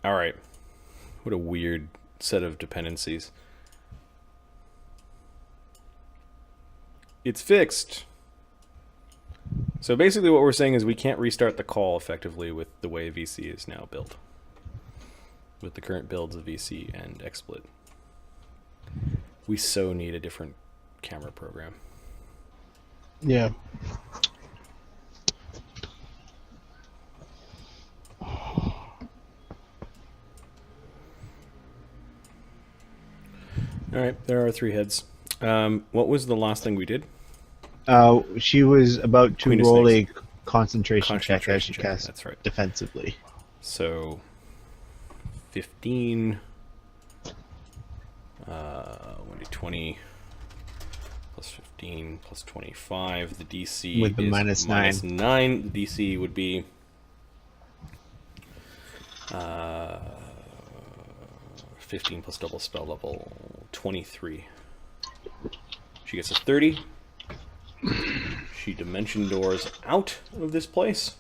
Alright. What a weird set of dependencies. It's fixed. So basically what we're saying is we can't restart the call effectively with the way VC is now built. With the current builds of VC and XSplit. We so need a different camera program. Yeah. Alright, there are 3 heads. What was the last thing we did? She was about to Queen of roll Snakes. a concentration check as she check, cast that's right. defensively. So, 15, 20, plus 15, plus 25. The DC With the is minus minus 9. The DC would be 15 plus double spell level, 23. She gets a 30. She dimension doors out of this place.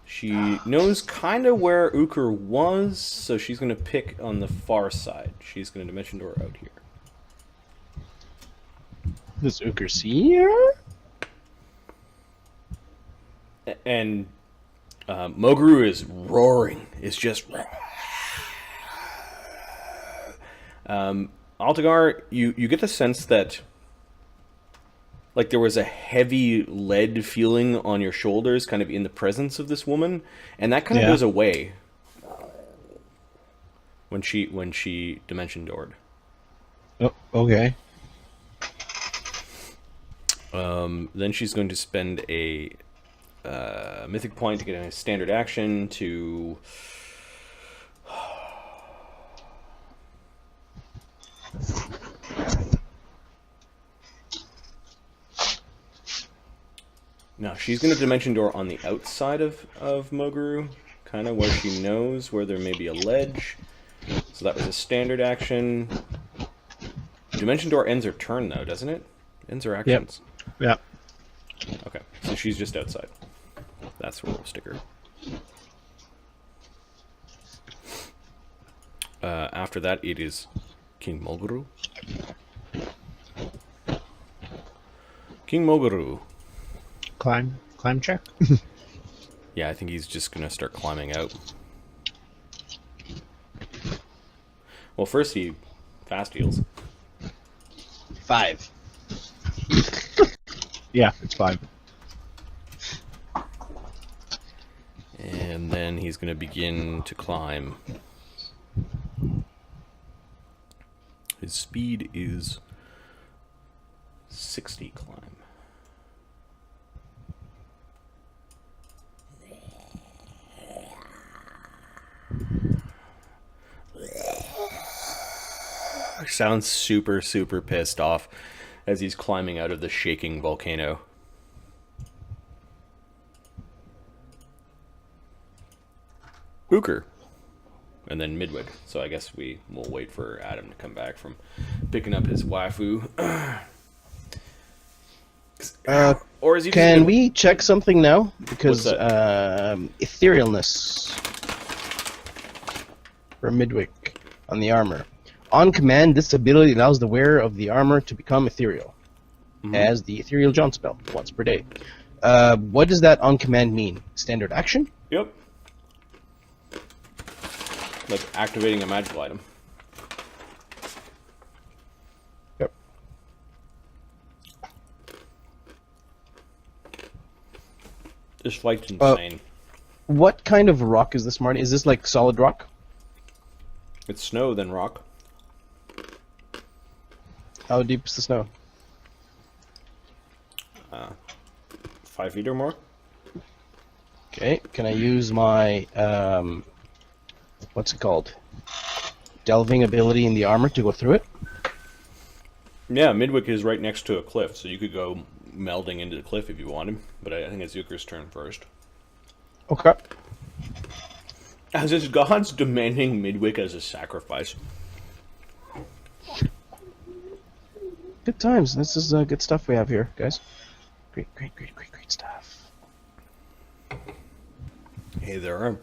She knows kind of where Uker was, so she's going to pick on the far side. She's going to dimension door out here. Does Uker see her? And Mogaru is roaring. It's just... Altagar, you get the sense that like there was a heavy lead feeling on your shoulders kind of in the presence of this woman, and that kind of goes away when she dimension doored. Oh, okay. Then she's going to spend a mythic point to get a standard action to now she's going to dimension door on the outside of Mogaru, kind of where she knows where there may be a ledge. So that was a standard action. Dimension door ends her turn though, doesn't it? Ends her actions. Yep. Okay, so she's just outside. That's where we'll stick her. After that, it is King Mogaru. King Mogaru. Climb check. Yeah, I think he's just gonna start climbing out. Well, first he fast heals. 5. Yeah, it's 5. And then he's gonna begin to climb. His speed is 60 climb. Sounds super, super pissed off as he's climbing out of the shaking volcano. Hooker. And then Midwig. So I guess we will wait for Adam to come back from picking up his waifu. Or is he Can we check something now? Because What's etherealness for Midwig on the armor. On command, this ability allows the wearer of the armor to become ethereal, as the ethereal jaunt spell, once per day. What does that on command mean? Standard action? Yep. Like activating a magical item. Yep. This fight's insane. What kind of rock is this, Marty? Is this like solid rock? It's snow, then rock. How deep is the snow? 5 feet or more. Okay, can I use my, what's it called? Delving ability in the armor to go through it? Yeah, Midwick is right next to a cliff, so you could go melding into the cliff if you wanted. But I think it's Zucker's turn first. Okay. As his gods demanding Midwick as a sacrifice. Good times. This is good stuff we have here, guys. Great stuff. Hey there.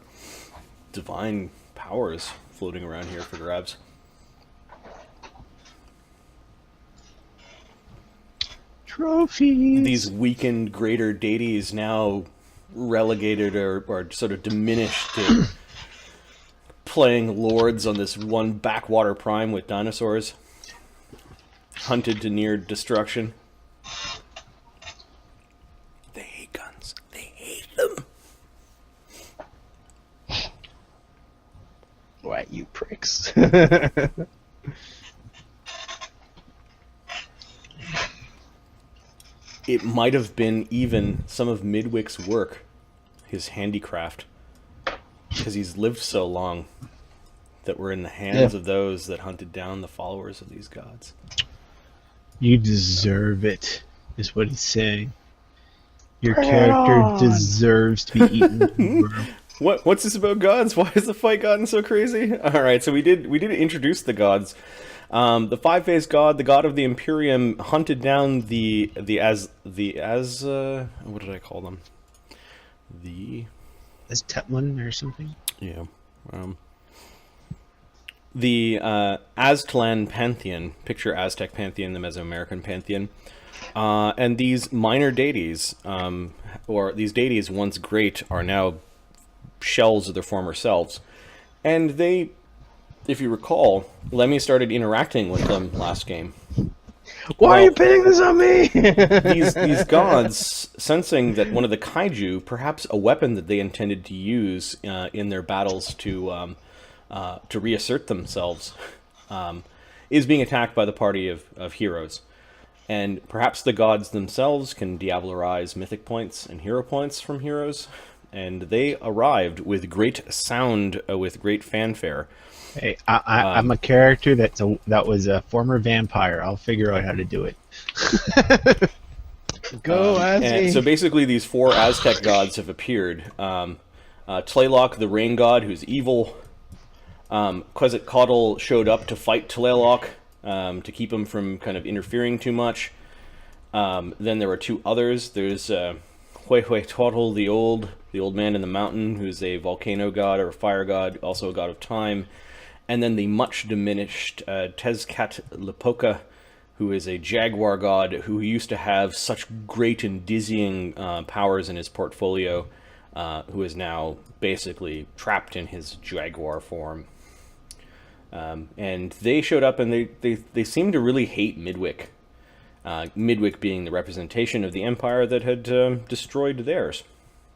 divine powers floating around here for grabs. Trophies. These weakened greater deities now relegated or sort of diminished to playing lords on this one backwater prime with dinosaurs, hunted to near destruction. They hate guns. They hate them. Why, you pricks. It might have been even some of Midwick's work, his handicraft, because he's lived so long, that we're in the hands of those that hunted down the followers of these gods. You deserve it, is what he's saying. Your character deserves to be eaten with a worm. What's this about gods? Why has the fight gotten so crazy? All right, so we did introduce the gods. The five-faced god, the god of the Imperium, hunted down what did I call them? Aztlan or something? Yeah. The Aztlan Pantheon, picture Aztec Pantheon, the Mesoamerican Pantheon, and these minor deities, or these deities once great, are now shells of their former selves. And they, if you recall, Lemmy started interacting with them last game. Why are you pinning this on me? these gods, sensing that one of the kaiju, perhaps a weapon that they intended to use in their battles to reassert themselves, is being attacked by the party of heroes. And perhaps the gods themselves can diablerize mythic points and hero points from heroes. And they arrived with great sound, with great fanfare. Hey, I'm a character that was a former vampire. I'll figure out how to do it. Go, and Azzy. so basically these four Aztec gods have appeared. Tlaloc, the rain god, who's evil. Quetzalcoatl showed up to fight Tlaloc, to keep him from kind of interfering too much. Then there were two others. There's Huehueteotl, the old man in the mountain, who's a volcano god or a fire god, also a god of time. And then the much diminished Tezcatlipoca, who is a jaguar god who used to have such great and dizzying powers in his portfolio, who is now basically trapped in his jaguar form. And they showed up, and they seemed to really hate Midwick. Midwick being the representation of the empire that had destroyed theirs.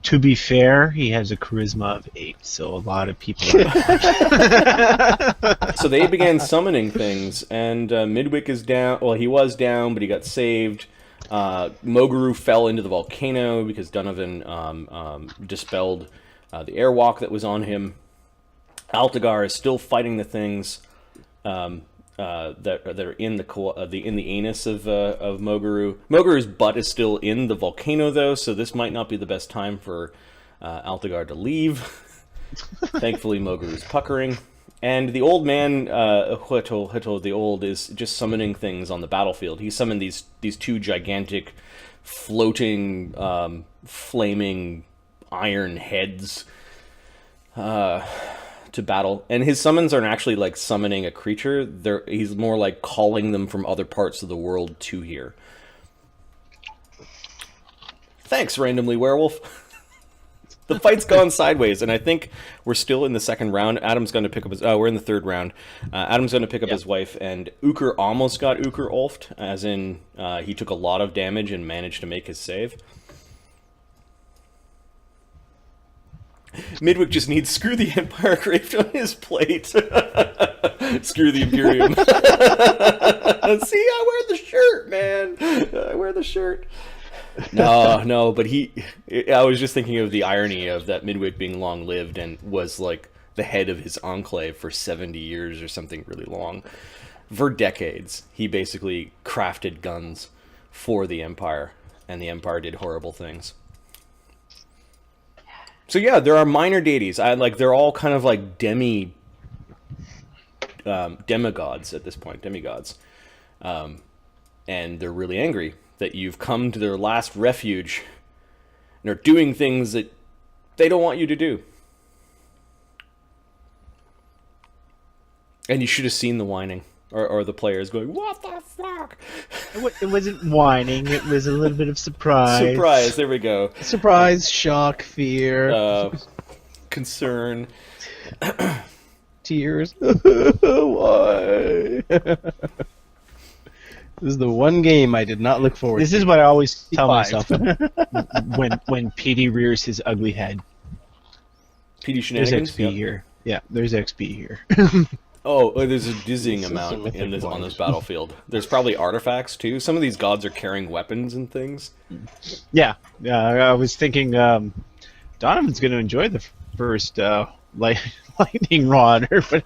To be fair, he has a charisma of 8, so a lot of people So they began summoning things, and Midwick is down. Well, he was down, but he got saved. Mogaru fell into the volcano because Donovan dispelled the airwalk that was on him. Altagar is still fighting the things that are in the anus of Mogaru. Mogaru's butt is still in the volcano, though, so this might not be the best time for Altagar to leave. Thankfully, Mogaru's puckering. And the old man, Huehueteotl the Old, is just summoning things on the battlefield. He summoned these two gigantic, floating, flaming iron heads to battle. And his summons aren't actually like summoning a creature. He's more like calling them from other parts of the world to here. Thanks, randomly werewolf. The fight's gone sideways, and I think we're still in the second round. Adam's going to pick up his... we're in the third round. Adam's going to pick up his wife, and Uker almost got Uker-Ulfed, as in he took a lot of damage and managed to make his save. Midwick just needs screw the Empire graved on his plate. Screw the Imperium. See, I wear the shirt, man. I wear the shirt. No, but I was just thinking of the irony of that Midwick being long-lived and was like the head of his enclave for 70 years or something really long. For decades, he basically crafted guns for the Empire, and the Empire did horrible things. So yeah, there are minor deities. They're all kind of like demigods at this point, demigods. And they're really angry that you've come to their last refuge and are doing things that they don't want you to do. And you should have seen the whining. Or the players going, what the fuck? It wasn't whining. It was a little bit of surprise. Surprise, there we go. Surprise, shock, fear, Concern. tears. Why? This is the one game I did not look forward to. This is what I always tell 5. myself when PD rears his ugly head. PD There's shenanigans? XP here. Yeah, there's XP here. Oh, there's a dizzying This is amount a mythic on this one. battlefield. There's probably artifacts, too. Some of these gods are carrying weapons and things. Yeah, I was thinking Donovan's going to enjoy the first lightning rod, but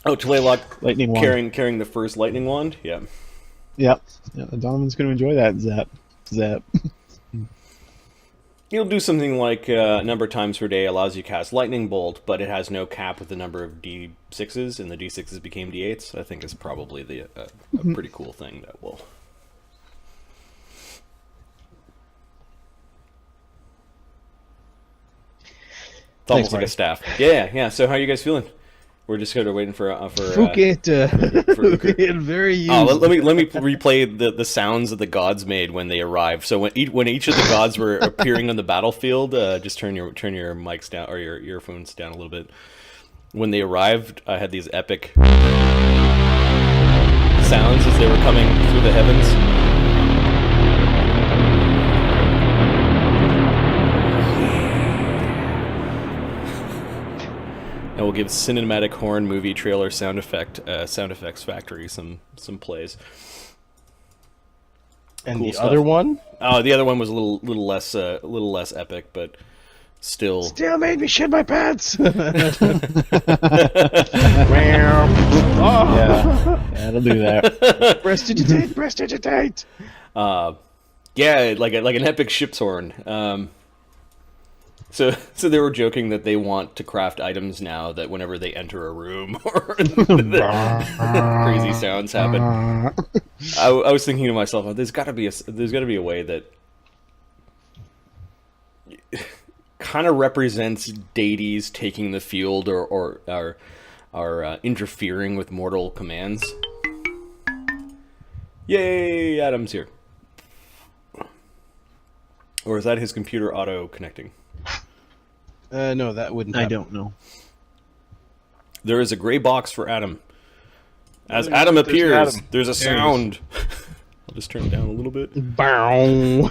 Oh, Tlaylock lightning wand. carrying the first lightning wand? Yeah. Yeah, Donovan's going to enjoy that. Zap. You'll do something like a number of times per day allows you to cast lightning bolt, but it has no cap with the number of D6s, and the D6s became D8s. I think is probably a pretty cool thing that will... It's almost like a staff. Yeah. So how are you guys feeling? We're just kind of waiting for Fugit, very useful. Oh, let me replay the sounds that the gods made when they arrived. So when each of the gods were appearing on the battlefield, just turn your mics down or your earphones down a little bit. When they arrived, I had these epic sounds as they were coming through the heavens. And we'll give Cinematic Horn movie trailer sound effects factory some plays. And Cool the stuff. other one Oh, the other one was a little less epic, but still. still made me shit my pants. Yeah, that'll do that. Prestidigitate. Yeah, like an epic ship's horn. So they were joking that they want to craft items now that whenever they enter a room or crazy sounds happen. I was thinking to myself, oh, there's got to be a way that kind of represents deities taking the field or are interfering with mortal commands. Yay, Adam's here. Or is that his computer auto connecting? No, that wouldn't I happen. don't know. There is a gray box for Adam. As Adam appears, Adam. there's a sound. I'll just turn it down a little bit. Bow.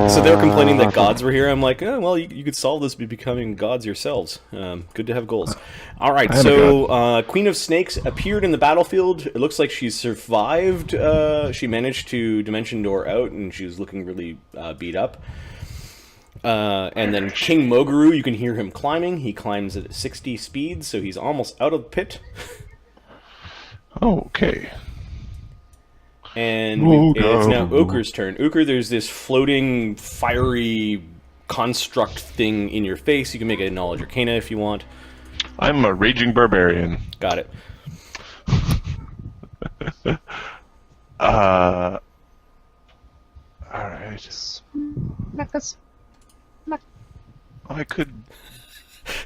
So they were complaining that gods were here. I'm like, oh, well, you could solve this by becoming gods yourselves. Good to have goals. All right, so Queen of Snakes appeared in the battlefield. It looks like she survived. She managed to Dimension Door out, and she was looking really beat up. And then King Mogaru, you can hear him climbing. He climbs at 60 speed, so he's almost out of the pit. Okay. And it's now Okar's turn. Okar, there's this floating, fiery construct thing in your face. You can make a Knowledge Arcana if you want. I'm a raging barbarian. Got it. Alright. I could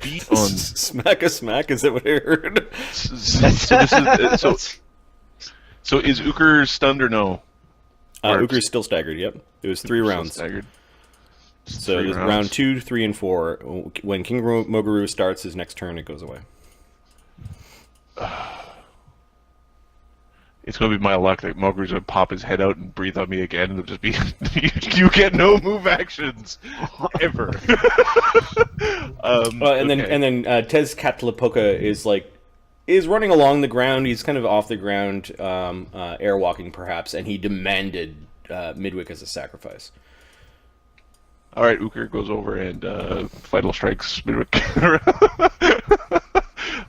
beat on. Smack a smack, is that what I heard? So is Uker stunned or no? Okar's still staggered, yep. It was 3 rounds. Staggered. So Three there's rounds. round 2, 3, and 4. When King Mogaru starts his next turn, it goes away. It's gonna be my luck that Moguru's gonna pop his head out and breathe on me again, and it'll just be you get no move actions ever. And then Tez Catlapoca is running along the ground. He's kind of off the ground, airwalking perhaps, and he demanded Midwick as a sacrifice. All right, Uker goes over and vital strikes Midwick.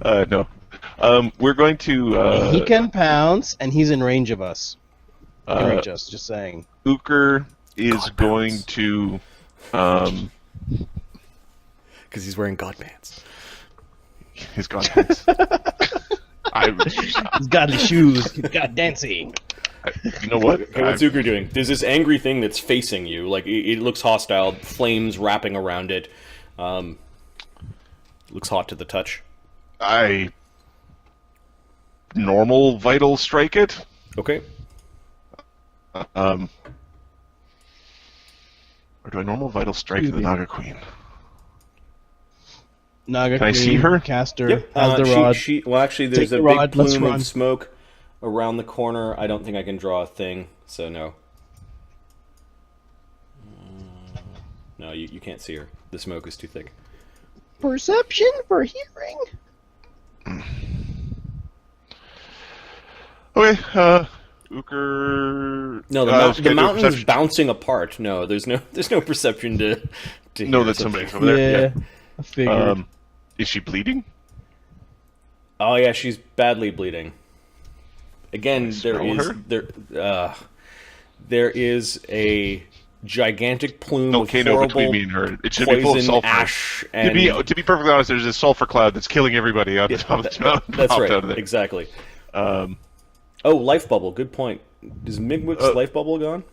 No. We're going to. He can pounce, and he's in range of us. He can reach us. Just saying. Uker is going to. Because he's wearing god pants. His god pants. He's got the shoes. He's got dancing. You know what? Okay, what's Zucker doing? There's this angry thing that's facing you. Like, it looks hostile. Flames wrapping around it. Looks hot to the touch. I normal vital strike it. Okay. Or do I normal vital strike the Naga Queen? Naga Can I Queen, see her? Caster Yep. has the rod. Well, actually, there's Take a the big rod, let's plume run. of smoke around the corner. I don't think I can draw a thing, so no. No, you can't see her. The smoke is too thick. Perception for hearing. Okay, Uker... No, the mountain's bouncing apart. No, there's no perception to know hear that something. somebody's over there. Yeah, I figured. Is she bleeding? Oh yeah, she's badly bleeding. Again, Smell her? there is a gigantic plume Okay, of no, horrible between me and her. It should be full of poison sulfur. ash and To be perfectly honest, there's a sulfur cloud that's killing everybody on the top of this mountain. that's right, Out of there. exactly. Oh, life bubble. Good point. Is Migwick's life bubble gone?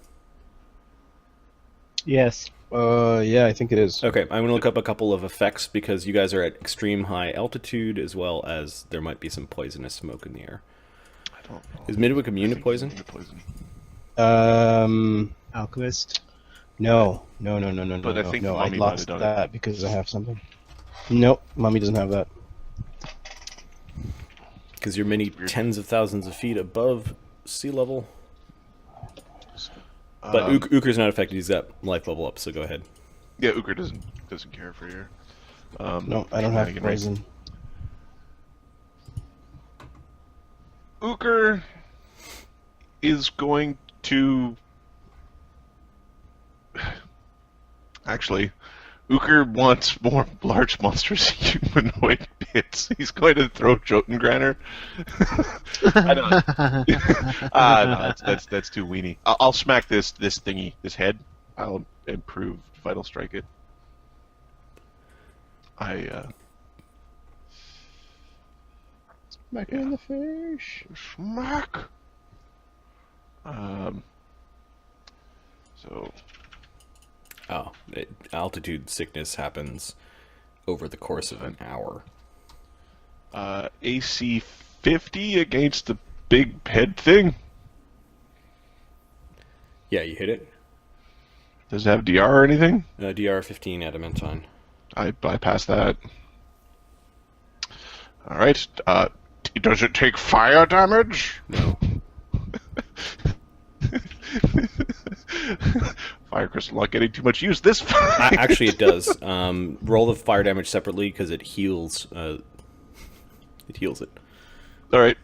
Yes. Yeah, I think it is. Okay, I'm going to look up a couple of effects because you guys are at extreme high altitude, as well as there might be some poisonous smoke in the air. I don't know. Is Midwick immune to poison? Alchemist. No. But I think no. I Mommy might have lost done it. that because I have something. Nope, Mommy doesn't have that. Because you're many tens of thousands of feet above sea level. But Uker's not affected. He's got life bubble up, so go ahead. Yeah, Uker doesn't care for your. No, I don't have shenanigan poison. Uker is going to. Actually, Uker wants more large monstrous humanoid bits. He's going to throw Jotengranner. I don't. No, that's too weenie. I'll smack this thingy, this head. I'll improve vital strike it. Smack her in the face. Smack. So. Oh, altitude sickness happens over the course of an hour. AC 50 against the big head thing. Yeah, you hit it. Does it have DR or anything? DR 15 adamantine. I bypassed that. All right. Does it take fire damage? No. Fire crystal not getting too much use this Actually, it does. Roll the fire damage separately because it heals. It heals it. All right.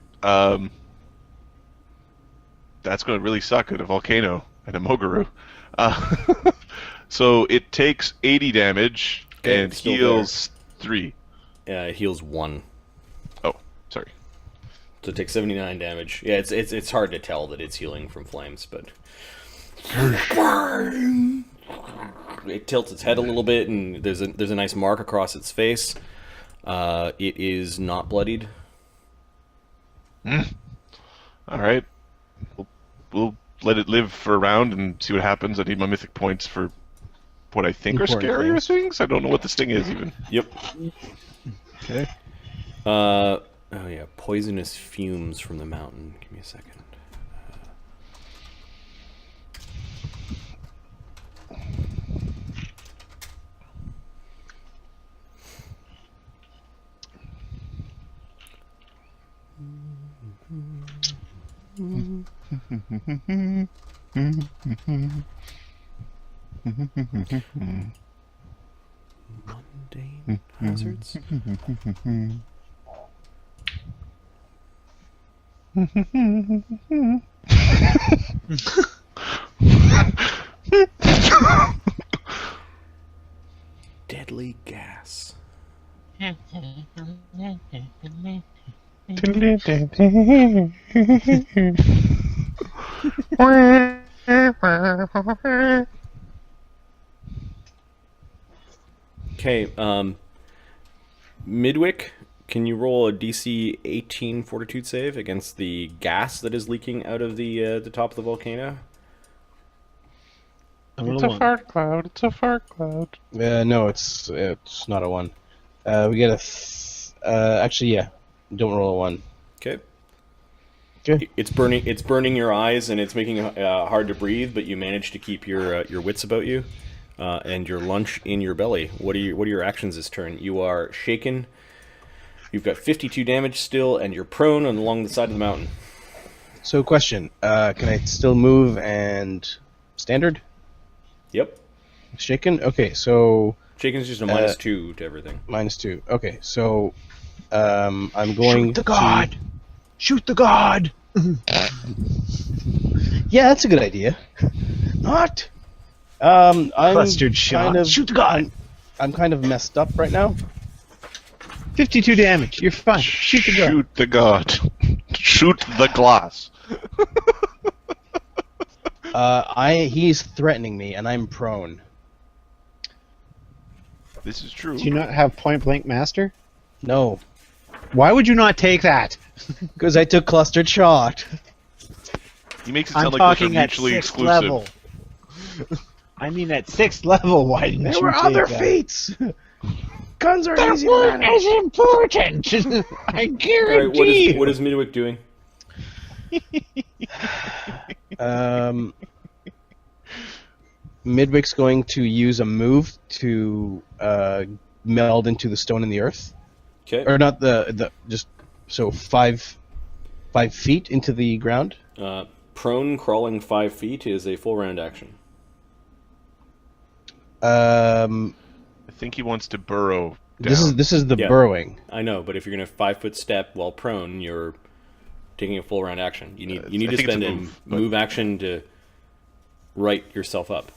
That's going to really suck at a volcano and a Mogaru. So it takes 80 damage Okay, and still heals 3. It heals 1. Oh, sorry. So it takes 79 damage. Yeah, it's hard to tell that it's healing from flames, but it tilts its head a little bit, and there's a nice mark across its face. It is not bloodied. All right. We'll let it live for a round and see what happens. I need my mythic points for what I think are Important scarier things. I don't know what this thing is even. Yep. Okay. Oh yeah, poisonous fumes from the mountain. Give me a second. Mundane hazards. Deadly gas. Okay, Midwick, Can you roll a DC 18 Fortitude save against the gas that is leaking out of the top of the volcano? It's a fart cloud. It's a fart cloud. No, it's not a 1. We get a actually, yeah. Don't roll a 1. Okay. Okay. It's burning your eyes, and it's making it hard to breathe. But you manage to keep your wits about you, and your lunch in your belly. What are your actions this turn? You are shaken. You've got 52 damage still, and you're prone along the side of the mountain. So, question: can I still move and standard? Yep. Shaken. Okay, so Shaken's just a -2 to everything. -2. Okay, so I'm going. Shoot the god! Shoot the god! Yeah, that's a good idea. Not. I'm Clustered shot. kind of Shoot the god! I'm kind of messed up right now. 52 damage. You're fine. Shoot the god. Shoot the god. Shoot the glass. He's threatening me, and I'm prone. This is true. Do you not have point blank master? No, Why would you not take that? because I took clustered shot. He makes it I'm sound like those are talking at mutually 6th exclusive. level. I mean at 6th level. Why didn't There you were take other that? feats. Guns are easy to Weren't manage. as important. I All right, guarantee you. what is Midwick doing? Midwick's going to use a move to meld into the stone in the earth, Okay. or not the just so 5 feet into the ground. Prone crawling 5 feet is a full round action. I think he wants to burrow down. This is the Yeah. burrowing. I know, but if you're going to 5-foot step while prone, you're taking a full round action. You need I to think it's spend a a move, but- move action to right yourself up.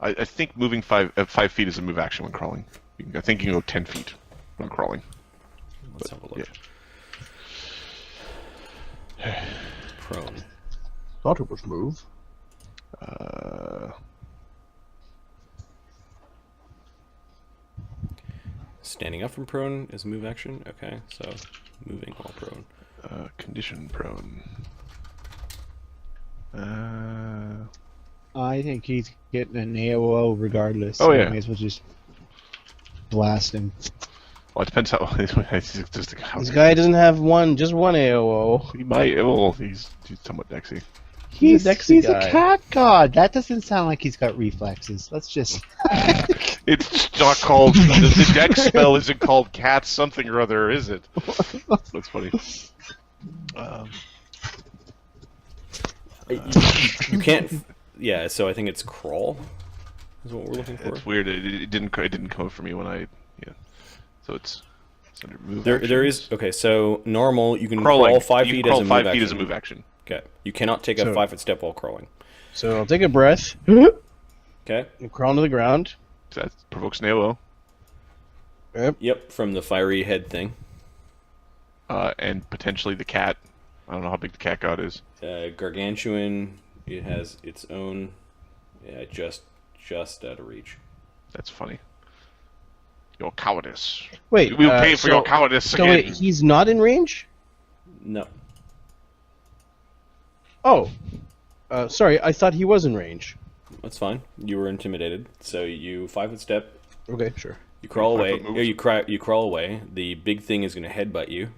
I think moving 5 feet is a move action when crawling. I think you can go 10 feet when crawling. Let's have a look. Prone. Thought it was move. Standing up from prone is a move action. Okay, so moving while prone. Condition prone. I think he's getting an AOO regardless. Oh, so yeah. May as well just blast him. Well, it depends how. It's just how This guy doesn't have just one AOO. he might. Well, he's somewhat dexy. He's a Dexy He's guy. a cat god. That doesn't sound like he's got reflexes. Let's just. It's not called. The dex spell isn't called cat something or other, is it? That's funny. You can't. Yeah, so I think it's crawl. Is what we're looking for. It's weird. It didn't come up for me when I. Yeah. So it's under move. There actions. is okay. So normal, you can Crawling. crawl 5 You feet can crawl as a 5 move feet action. as a move action. Okay, you cannot take a So- 5-foot step while crawling. So I'll take a breath Okay. and crawl to the ground. So that provokes an AOO. Yep, from the fiery head thing. And potentially the cat. I don't know how big the cat god is. Gargantuan. It has its own. Yeah, just out of reach. That's funny. Your cowardice. Wait, We'll pay for your cowardice So again. wait, he's not in range? No. Oh, sorry, I thought he was in range. That's fine. You were intimidated, so you 5-foot step. Okay, sure. You crawl away. 5-foot move. You crawl away. The big thing is going to headbutt you.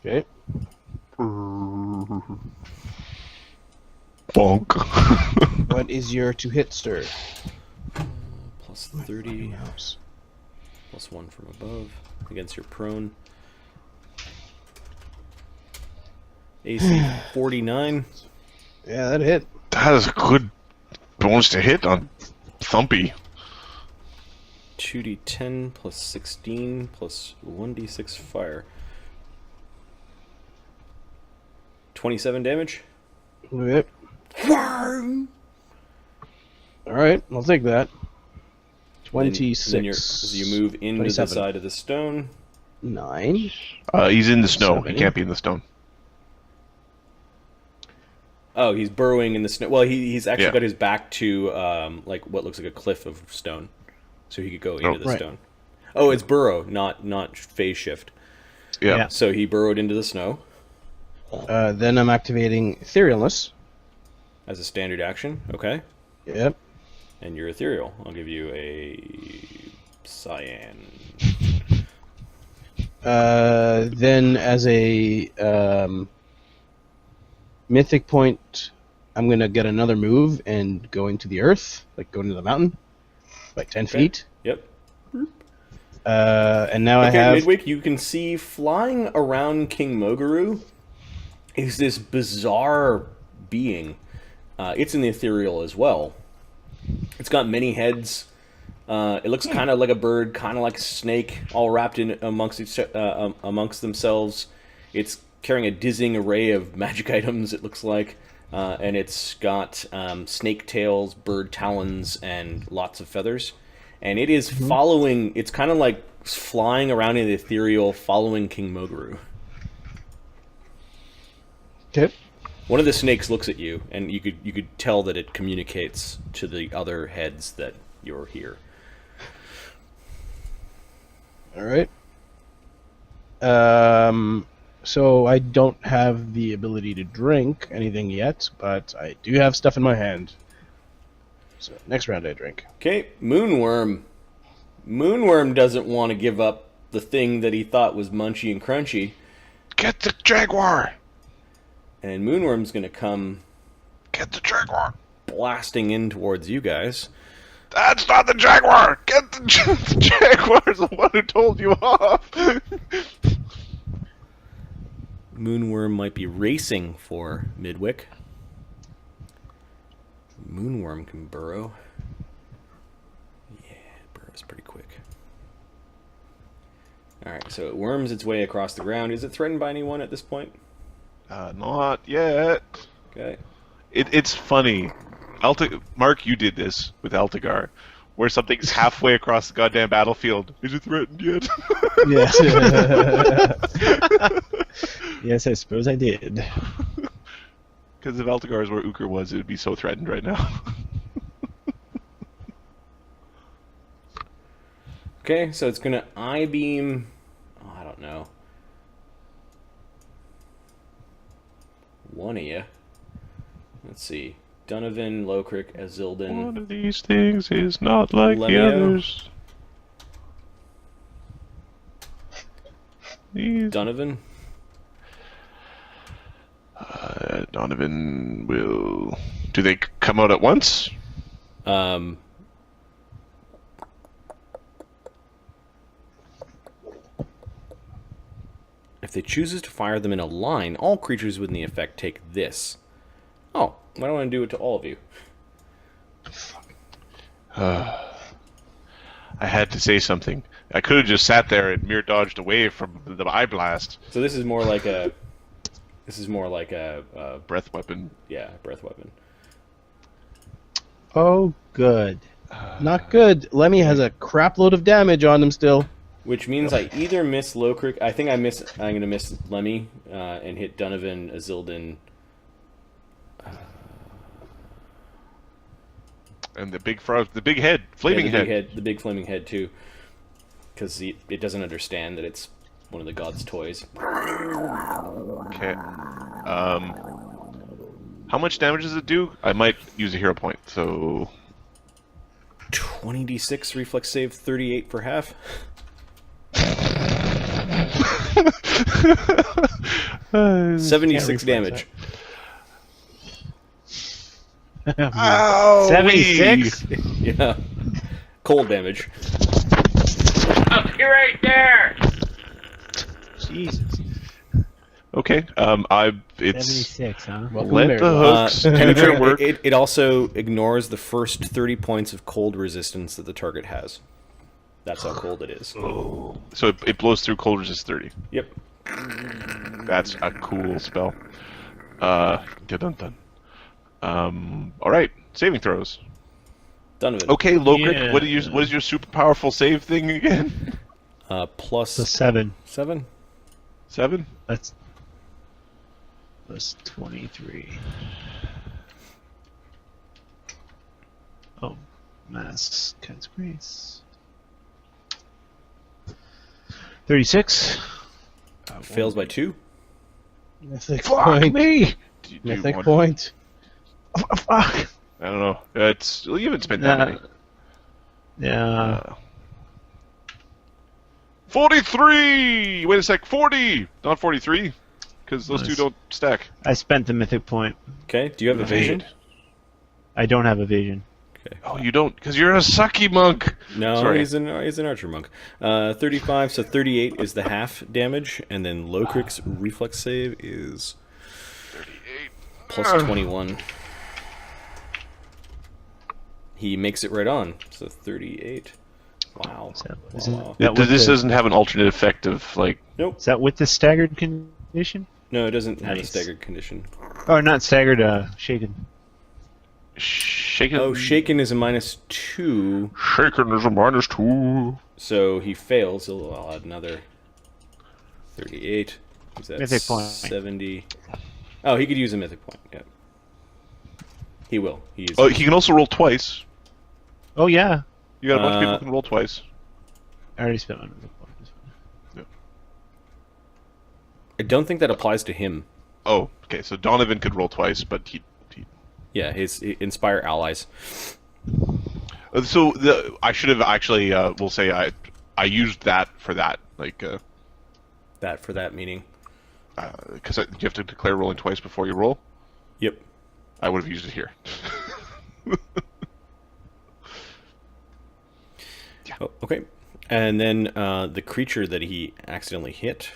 Okay. Bonk. What is your to hit, sir? Plus 30. Plus 1 from above against your prone. AC 49. Yeah, that hit. That is a good bonus to hit on Thumpy. 2d10 plus 16 plus 1d6 fire. 27 damage. Okay. All right, I'll take that. 26. Then as you move into 27. the side of the stone. 9. He's in the snow. 70. He can't be in the stone. Oh, he's burrowing in the snow. Well, he's actually Yeah. got his back to like what looks like a cliff of stone, so he could go into the right. stone. Oh, it's burrow, not phase shift. Yeah. Yeah. So he burrowed into the snow Then I'm activating etherealness. as a standard action. Okay. Yep. And you're ethereal. I'll give you a cyan. Then as a mythic point, I'm gonna get another move and go into the earth, like go into the mountain, like 10 Okay. feet. Yep. And now I Okay, have. Midwick, you can see flying around King Mogaru is this bizarre being. It's in the ethereal as well. It's got many heads. It looks kind of like a bird, kind of like a snake, all wrapped in amongst themselves. It's carrying a dizzying array of magic items, it looks like. And it's got snake tails, bird talons, and lots of feathers. And it is following, it's kind of like flying around in the ethereal, following King Mogaru. Okay. One of the snakes looks at you, and you could tell that it communicates to the other heads that you're here. All right. So I don't have the ability to drink anything yet, but I do have stuff in my hand. So next round I drink. Okay, Moon Worm. Moon Worm doesn't want to give up the thing that he thought was munchy and crunchy, Get the jaguar! and Moon Worm's going to come Get the jaguar! blasting in towards you guys. That's not the jaguar! Get the jaguar's the one who told you off! Moonworm might be racing for Midwick. Moonworm can burrow. Yeah, it burrows pretty quick. Alright, so it worms its way across the ground. Is it threatened by anyone at this point? Not yet. Okay. It's funny. Mark, you did this with Altagar, where something's halfway across the goddamn battlefield. Is it threatened yet? Yes. Yes, I suppose I did. Because if Altagar is where Uker was, it would be so threatened right now. Okay, so it's gonna I-beam... Oh, I don't know. One of you. Let's see. Donovan, Lokrik, Azildan. One of these things is not like the Lemio. others. These... Donovan? Donovan will... Do they come out at once? If they chooses to fire them in a line, all creatures within the effect take this. Oh, why don't I do it to all of you? I had to say something. I could have just sat there and mere dodged away from the eye blast. So this is more like a... This is more like a Breath weapon. yeah, breath weapon. Oh, good. Not good. Lemmy has a crap load of damage on him still. Which means I either miss Lokrik... I think I'm going to miss Lemmy and hit Donovan, Azildan... And the big frog, the big head, flaming yeah, the head. big head. The big flaming head, too. Because it doesn't understand that it's one of the god's toys. Okay. How much damage does it do? I might use a hero point, so... 20d6 reflex save, 38 for half. 76 damage. Ow! 76? Yeah. Cold damage. Up, you're right there! Jesus. Okay, it's... 76, huh? Welcome Let to the Maryland. hooks do their work. It also ignores the first 30 points of cold resistance that the target has. That's how cold it is. So it blows through cold resist 30. Yep. That's a cool spell. Dun-dun-dun. Alright, saving throws. Donovan. Okay, Lokrik, Yeah. what is your super powerful save thing again? Plus So 7. 7. 7? That's plus 23. Oh, mass cat's grace. 36. Fails by 2. Mythic Fuck point. me! Do you Mythic want- point. Fuck. I don't know. It's well, you haven't spent that many. Yeah. 43! Wait a sec, 40! Not 43, because those two Nice. don't stack. I spent the mythic point. Okay, do you have evasion? I don't have evasion. Oh, you don't, because you're a sucky monk! No, Sorry. he's an archer monk. 35, so 38 is the half damage, and then Locric's reflex save is 38. plus 21. He makes it right on, so 38. Wow. Wow. This doesn't have an alternate effect of, like... Nope. Is that with the staggered condition? No, it doesn't have a Nice. staggered condition. Oh, not staggered, shaken. Shaken... Oh, shaken is a -2, Shaken is a -2. so he fails. I'll add another 38. Is that Mythic point. 70? Oh, he could use a mythic point. Yeah. He will. He is. Oh, he can also roll twice. Oh, yeah. You got a bunch of people who can roll twice. I already spent my mythic point. I don't think that applies to him. Oh, okay, so Donovan could roll twice, but he Yeah, his inspire allies. So I should have actually, we'll say I used that for that, like, That for that meaning. because you have to declare rolling twice before you roll. Yep. I would have used it here. Oh, okay. And then the creature that he accidentally hit,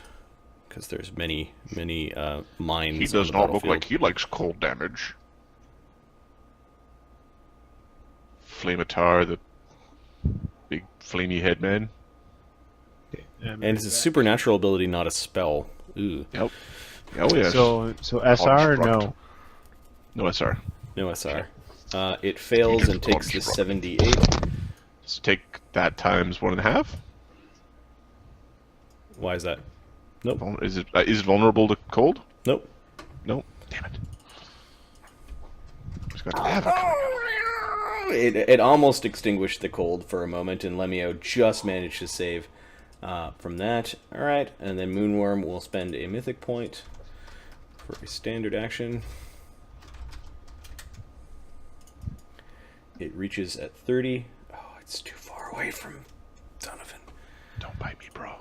because there's many mines. He on does the not look battlefield. like he likes cold damage. Flameatar, the big flamey head man. And it's a supernatural ability, not a spell. Ooh, Yep. Oh yes. So SR or Construct. no? No SR. no SR. It fails and takes the 78. So take that times 1.5. Why is that? Nope. Is it vulnerable to cold? Nope. No. Damn it. Just got lava coming out. It almost extinguished the cold for a moment, and Lemio just managed to save from that. Alright, and then Moonworm will spend a mythic point for a standard action. It reaches at 30. Oh, it's too far away from Donovan. Don't bite me, bro.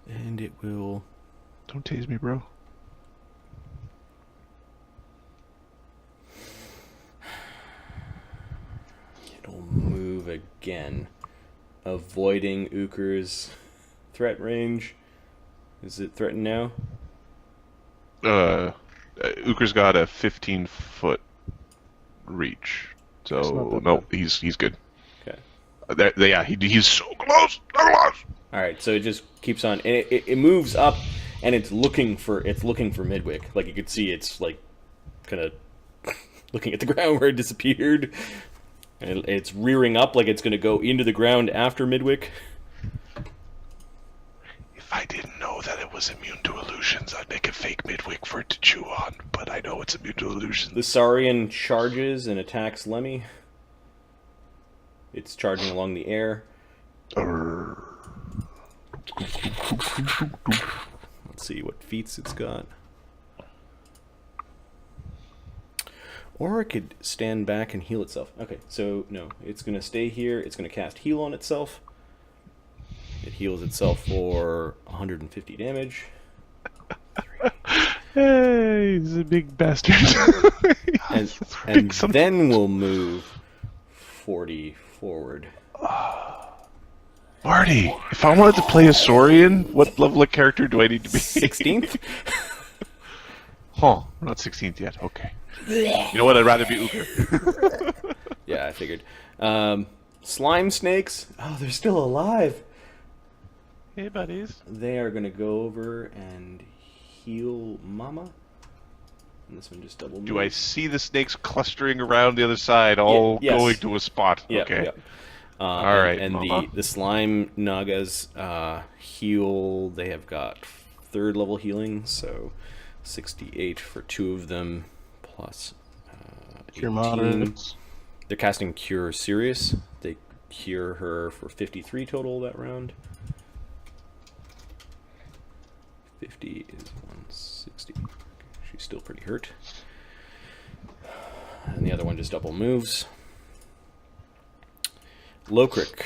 And it will... Don't tase me, bro. It'll move again, avoiding Uker's threat range. Is it threatened now? Uker's got a 15-foot reach, That's not so that no, bad. he's good. Okay. Yeah, he's so close, so close. All right, so it just keeps on, and it moves up, and it's looking for Midwick. Like you could see, it's like kind of looking at the ground where it disappeared, and it's rearing up like it's going to go into the ground after Midwick. If I didn't know that it was immune to illusions, I'd make a fake Midwick for it to chew on. But I know it's immune to illusions. The Saurian charges and attacks Lemmy. It's charging along the air. Let's see what feats it's got. Or it could stand back and heal itself. Okay, so no, it's going to stay here. It's going to cast heal on itself. It heals itself for 150 damage. Hey, he's a big bastard. And then we'll move 40 forward. Marty, if I wanted to play a Saurian, what level of character do I need to be? 16th? Huh, we're not 16th yet. Okay. You know what? I'd rather be Uker. Yeah, I figured. Slime snakes. Oh, they're still alive. Hey, buddies. They are going to go over and heal Mama. And this one just double Do I moves. see the snakes clustering around the other side, all yes. going to a spot? Yep, okay. yep. All right, And Mama. the slime Nagas heal. They have got 3rd level healing, so 68 for 2 of them, plus Cure 18. moderates. They're casting Cure Sirius. They cure her for 53 total that round. 50 is 160. She's still pretty hurt. And the other one just double moves. Lokrik.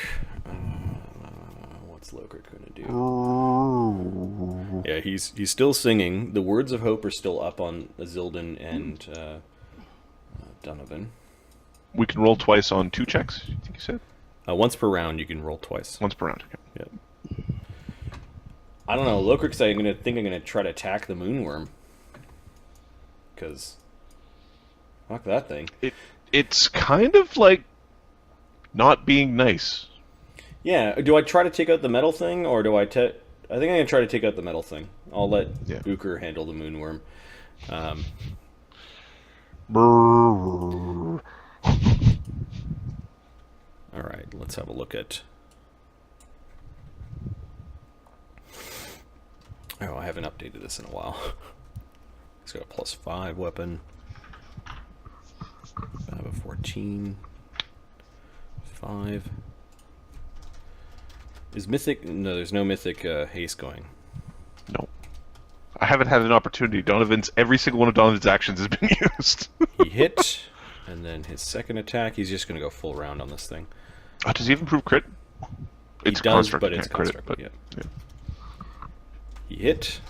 What's Lokrik going to do? Oh. Yeah, he's still singing. The Words of Hope are still up on Azildan and Donovan. We can roll twice on 2 checks, you think you said? Once per round, you can roll twice. Once per round, okay. Yep. I don't know. Lokrik's I'm gonna try to attack the Moon Worm. Because fuck that thing. It's kind of like not being nice. Yeah. Do I try to take out the metal thing, or do I? I think I'm gonna try to take out the metal thing. I'll let Uker handle the Moon Worm. All right. Let's have a look at. Oh, I haven't updated this in a while. He's got a +5 weapon. I have a 14. 5. Is Mythic... No, there's no Mythic haste going. No. I haven't had an opportunity. Every single one of Donovan's actions has been used. He hit, and then his second attack, he's just going to go full round on this thing. Oh, does he even prove crit? He It's does, construct, but you it's can't crit construct. but Yeah. yeah. He hit.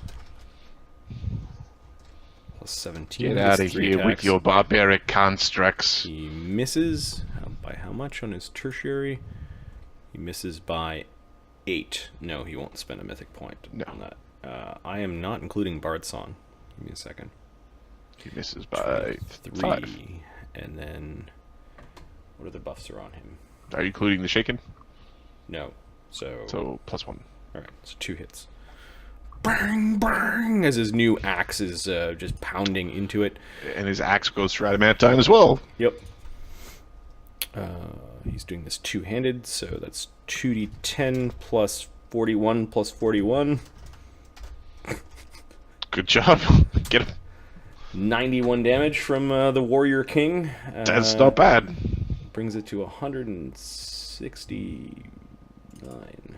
+17. Get out of His 3 here with attacks. your barbaric constructs. He misses. By how much on his tertiary? He misses by 8. No, he won't spend a mythic point on that. I am not including Bard Song. Give me a second. He misses by 3. 5. And then... What other buffs are on him? Are you including the shaken? No. So +1. Alright, so 2 hits. Bang, bang! As his new axe is just pounding into it. And his axe goes for adamantine as well. Yep. He's doing this two-handed, so that's 2d10 plus 41 plus 41. Good job. Get him. 91 damage from the Warrior King. That's not bad. Brings it to 169.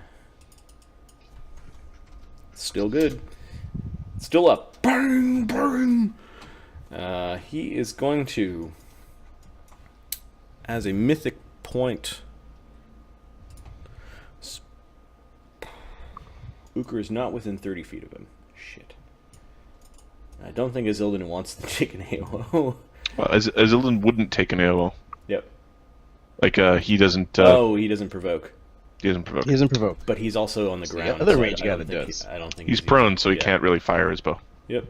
Still good. Still up. Bang, bang! He is going to, as a mythic point... Uker is not within 30 feet of him. Shit. I don't think Azildan wants to take an AOO. Well, Azildan wouldn't take an AOO. Yep. Like, he doesn't... he doesn't provoke. He doesn't provoke. He doesn't provoke. But he's also on the ground. other so rage I don't guy think does. I don't think He's prone, so he yeah. can't really fire his bow. Yep.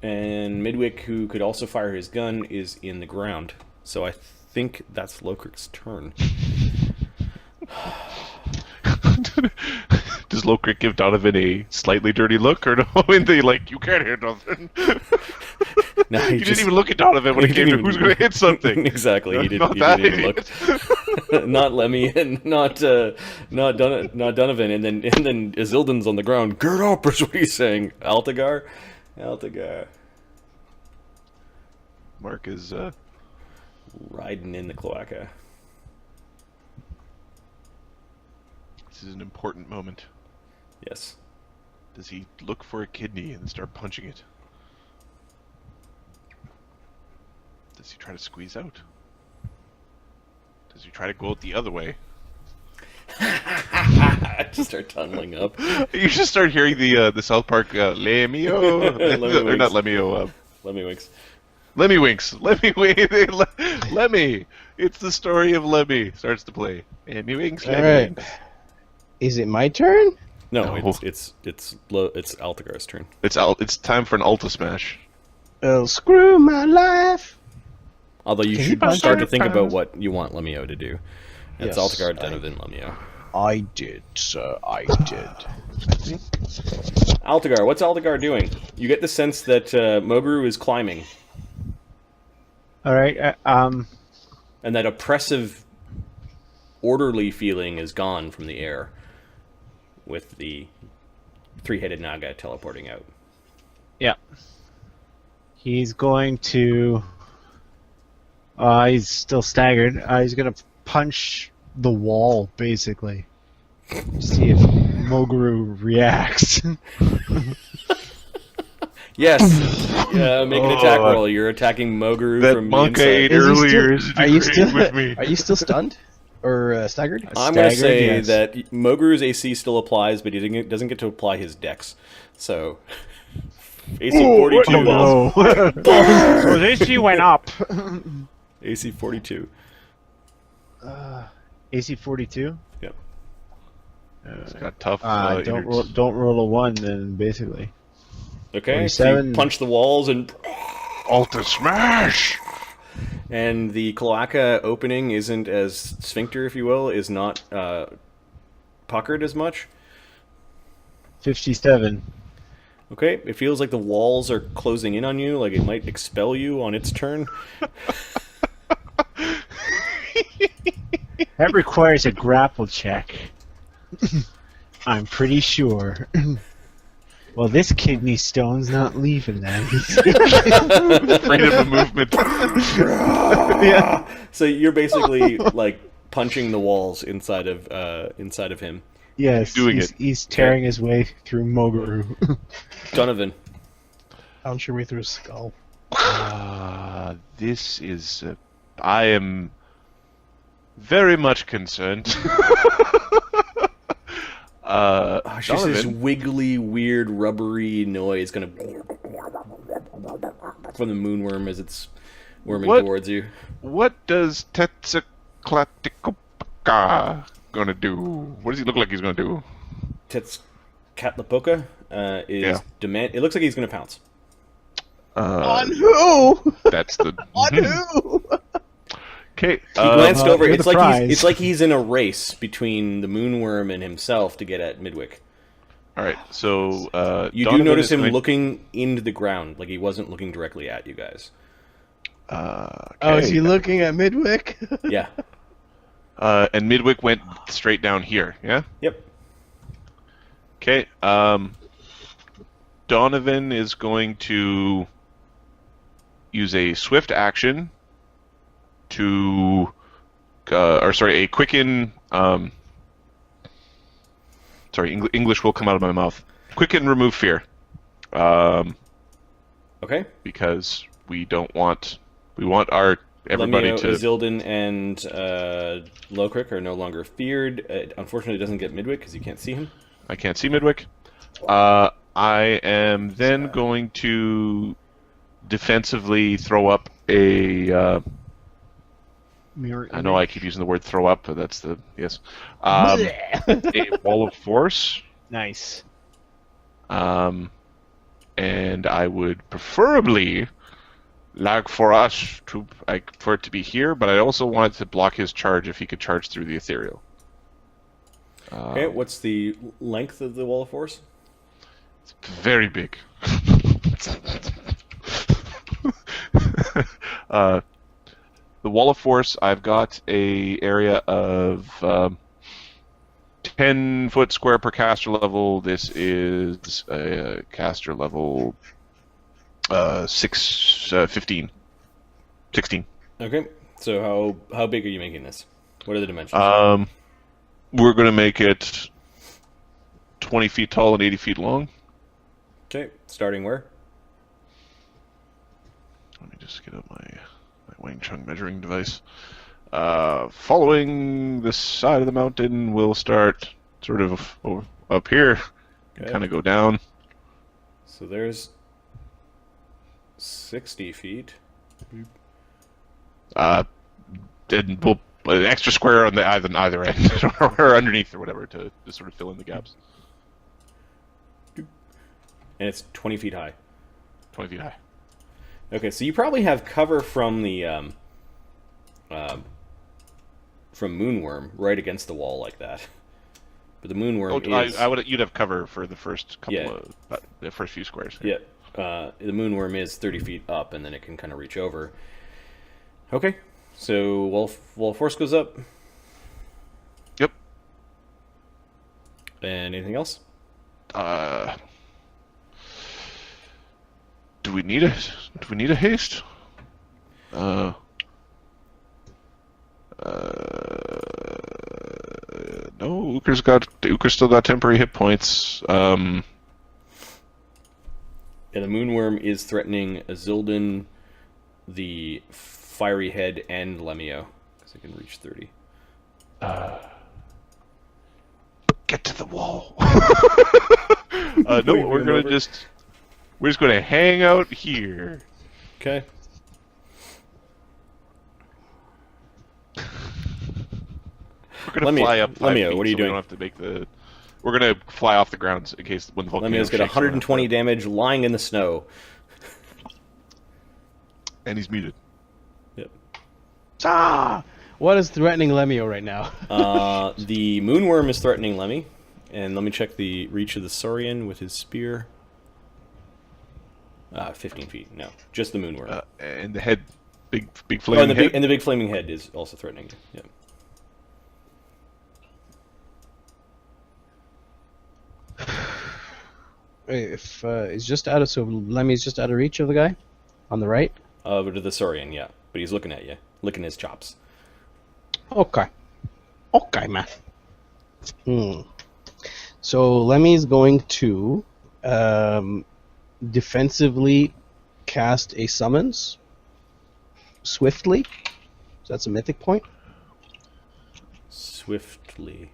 And Midwick, who could also fire his gun, is in the ground. So I think that's Lokrik's turn. Does Lokrik give Donovan a slightly dirty look, or no? And they like, you can't hit Donovan. No, he didn't even look at Donovan when he it came to didn't who's even- going to hit something. Exactly. He Not didn't that even idiot. look. Not Lemmy and not Donovan. And then Azildan's on the ground. Gird up is what he's saying. Altagar. Mark is Riding in the cloaca. This is an important moment. Yes. Does he look for a kidney and start punching it? Does he try to squeeze out? Does he try to go out the other way? Just start tunneling up. You should start hearing the South Park Lemmy-o. Or not Lemmy-o. Lemmywinks. Lemmywinks. Lemmy. It's the story of Lemmy. Starts to play. Lemmywinks. All right. Is it my turn? No, No. it's Altagar's turn. It's time for an Alta Smash. Oh, screw my life. Although you Can you should punch start her? to think about what you want Lemio to do. It's Yes, Altagar, Donovan, Lemio. I did, sir. I did. Altagar, what's Altagar doing? You get the sense that Mogaru is climbing, All right. and that oppressive, orderly feeling is gone from the air with the three-headed Naga teleporting out. Yeah. He's going to He's still staggered. He's gonna punch the wall, basically. See if Mogaru reacts. Yes. Make an attack roll. You're attacking Mogaru That from monk the I inside. ate earlier is Are you agreeing still? with me. Are you still stunned or staggered? I'm going to Staggered, say yes. that Moguru's AC still applies, but he doesn't get to apply his dex. So, AC 42. Oh no! So AC went up. AC 42. AC 42. Yep. It's got tough. Don't roll a 1 then, basically. Okay, so you 47. punch the walls and Alta smash. And the cloaca opening isn't as sphincter, if you will, is not puckered as much. 57. Okay, it feels like the walls are closing in on you, like it might expel you on its turn. That requires a grapple check. I'm pretty sure. Well, this kidney stone's not leaving that. Freedom of movement. Yeah. So you're basically like punching the walls inside of him. Yes, Doing he's tearing his way through Mogaru. Donovan. Punch your way through his skull. This is. I am very much concerned. It's just this Donovan, wiggly, weird, rubbery noise from the moon worm as it's worming What? towards you. what does Tetzatlipoca gonna do? What does he look like he's gonna do? Tetzatlipoca is Yeah. demand. It looks like he's going to pounce. On who? That's the. On who? Okay. He glanced over. you're It's the like prize. it's like he's in a race between the moon worm and himself to get at Midwick. All right. So You Donovan do notice is him going- looking into the ground, like he wasn't looking directly at you guys. Oh, is he looking at Midwick? Yeah. And Midwick went straight down here. Yeah. Yep. Okay. Donovan is going to use a swift action to, a quicken. English will come out of my mouth. Quicken, remove fear. Okay. Because we want everybody Lemio, to. Isildan, and Lokrik are no longer feared. Unfortunately, it doesn't get Midwick because you can't see him. I can't see Midwick. I am then going to defensively throw up a. Mirror I know I keep using the word throw up, but that's the yes. A wall of force. Nice. And I would preferably like for us to for it to be here, but I also wanted to block his charge if he could charge through the ethereal. Okay. What's the length of the wall of force? It's very big. The wall of force, I've got a area of 10 foot square per caster level. This is a caster level 15. 16. Okay. So how big are you making this? What are the dimensions? We're going to make it 20 feet tall and 80 feet long. Okay. Starting where? Let me just get up my Wang Chung measuring device. Following the side of the mountain, we'll start sort of up here, and Okay. kind of go down. So there's 60 feet. And we'll put an extra square on the either end or underneath or whatever to sort of fill in the gaps. And it's 20 feet high. 20 feet high. Okay, so you probably have cover from the from Moonworm right against the wall like that. But the Moonworm is You'd have cover for the first couple Yeah. of the first few squares. yeah. The Moonworm is 30 feet up, and then it can kind of reach over. Okay, so wall of force goes up. Yep. And anything else? Do we need a haste? No, Uker's still got temporary hit points. Yeah, the Moon Worm is threatening Azildan, the Fiery Head, and Lemio, because it can reach 30. Get to the wall. No, we're just going to hang out here. Okay. We're going to fly up 5 Lemio, feet, what are you so we doing? don't have to make the... We're going to fly off the ground in case when the volcano Lemio's got shakes, 120 damage lying in the snow. and he's muted. Yep. Ah! What is threatening Lemio right now? The Moon Worm is threatening Lemmy. And let me check the reach of the Saurian with his spear. 15 feet. No, just the Moon Worm. And the head, big Oh, flaming and head. the big flaming head is also threatening you. Yeah. If he's just out of so Lemmy's just out of reach of the guy on the right. But to the Saurian, yeah. But he's looking at you, licking his chops. Okay. Okay, man. So Lemmy's going to defensively cast a summons swiftly. So that's a mythic point. Swiftly.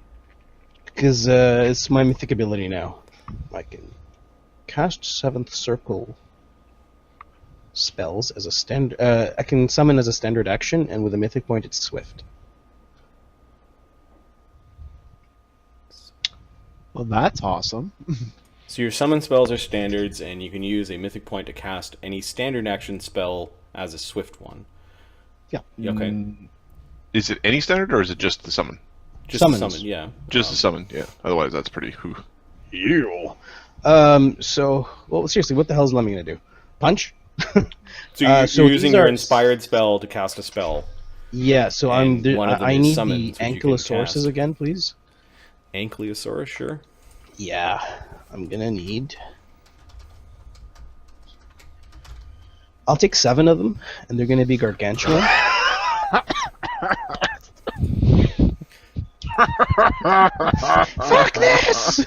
Because it's my mythic ability now. I can cast 7th Circle spells as a standard. I can summon as a standard action, and with a mythic point, it's swift. Well, that's awesome. So your summon spells are standards, and you can use a mythic point to cast any standard action spell as a swift one. Yeah. Okay. Is it any standard, or is it just the summon? Just Summons. the summon, yeah. Just the summon, yeah. Otherwise, that's pretty... Whew. So, well, seriously, what the hell is Lemmy gonna do? Punch? So you're so using these your are- inspired spell to cast a spell. Yeah. So And one of them I is need summons, the which you can Ankylosauruses cast. again, please. Ankylosaurus, sure. Yeah, I'm gonna need. I'll take 7 of them, and they're gonna be gargantuan. Fuck this!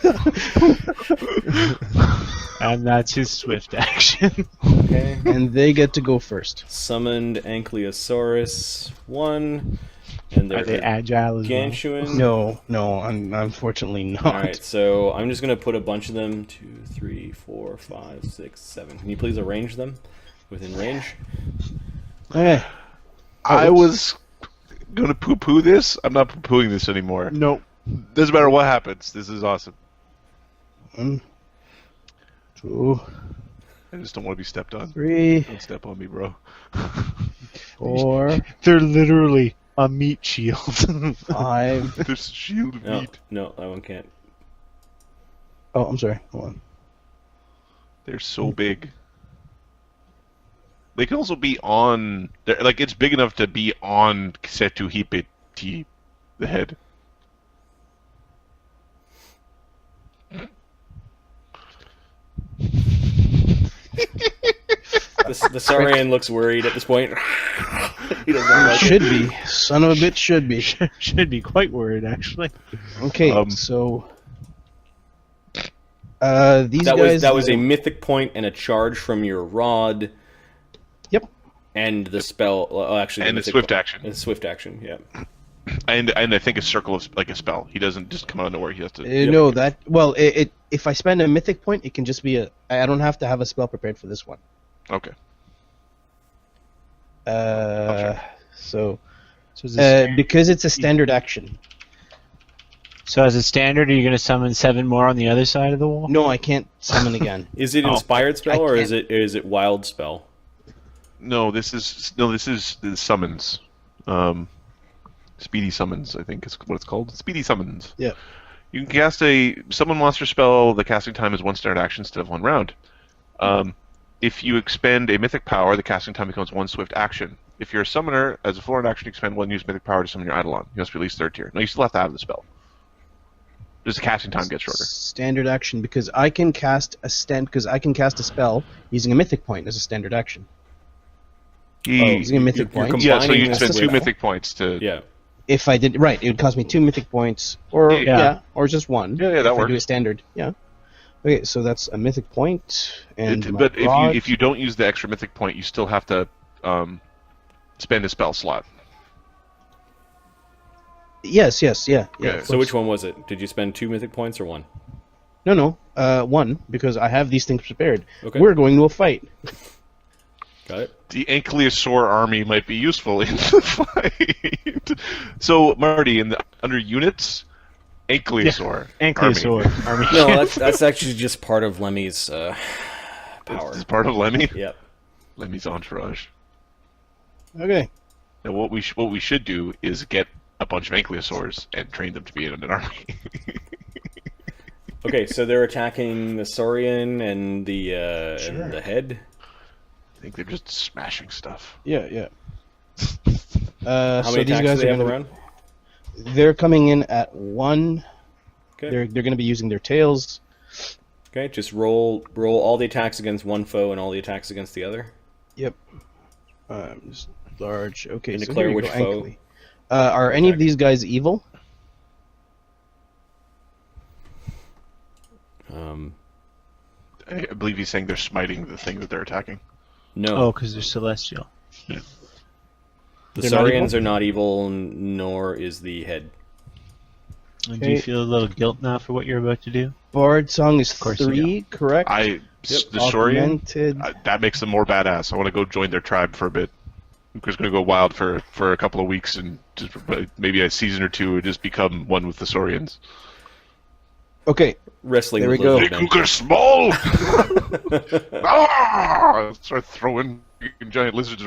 And that's his swift action. Okay. And they get to go first. Summoned Ankylosaurus 1, and Are they they're agile as well? gargantuan. No, I'm unfortunately not. Alright, so I'm just going to put a bunch of them. 2, 3, 4, 5, 6, 7. Can you please arrange them within range? Okay. I was going to poo-poo this. I'm not poo-pooing this anymore. Nope. Doesn't matter what happens. This is awesome. 1, 2, I just don't want to be stepped on. 3, Don't step on me, bro. 4, They're literally a meat shield. 5. This shield of No, meat. no, that one can't. Oh, I'm sorry. Hold on. They're so big. They can also be on... Like, it's big enough to be on Setu Hipeti, the head. The Saurian looks worried at this point. He doesn't like it. Should be. Son of a bitch should be. Should be quite worried, actually. Okay, so these guys. That was a mythic point and a charge from your rod. Yep. And the spell, actually, And the a mythic swift point- action. and a swift action, yeah. And I think a circle of like a spell. He doesn't just come out of nowhere. He has to... No, that it if I spend a mythic point, it can just be a. I don't have to have a spell prepared for this one. Okay. So So, as a because it's a standard action. so as a standard, are you going to summon 7 more on the other side of the wall? No, I can't summon again. Is it Oh. inspired spell or can't- is it wild spell? No, this is the summons. Speedy summons, I think is what it's called. Speedy summons. Yeah. You can cast a summon monster spell. The casting time is 1 standard action instead of 1 round. If you expend a mythic power, the casting time becomes 1 swift action. If you're a summoner, as a full-round action, you expend 1 use mythic power to summon your Eidolon. You must be at least 3rd tier. No, you still have to have the spell. Just the casting time gets shorter. Standard action because I can cast a spell using a mythic point as a standard action. Using a mythic you're point. Yeah, so combining you this spend 2 with- mythic points to... Yeah. If I did right, it would cost me 2 mythic points, or Yeah. or just 1. Yeah, that if I works. do a standard. Yeah. Okay, so that's a mythic point, and my But rod- if you don't use the extra mythic point, you still have to spend a spell slot. yes, yeah. Yeah, of So course. which one was it? Did you spend 2 mythic points or 1? No, 1 because I have these things prepared. Okay. We're going to a fight. Got it. The Ankylosaur army might be useful in the fight. So, Marty, under units, Ankylosaur. Ankylosaur army. No, that's actually just part of Lemmy's power. Is part of Lemmy? Yep. Lemmy's entourage. Okay. Now, what we should do is get a bunch of Ankylosaurs and train them to be in an army. Okay, so they're attacking the Saurian and the head. I think they're just smashing stuff. Yeah. How so many these attacks guys do they are have gonna, around? they're coming in at 1. Okay. They're going to be using their tails. Okay, just roll all the attacks against one foe and all the attacks against the other. Yep. Just large. Okay, And so declare here we which go, foe. Ankly. Are any of these guys evil? I believe he's saying they're smiting the thing that they're attacking. No, Oh, because they're celestial. the they're not Saurians evil? are not evil, nor is the head. And do you feel a little guilt now for what you're about to do? Bard Song is course you 3, correct? The Saurian, Augmented. that makes them more badass. I want to go join their tribe for a bit. I'm just going to go wild for a couple of weeks and just maybe a season or two and just become one with the Saurians. Okay, Wrestling There with we go. lizard Big men. Cougar Small! Start throwing giant lizards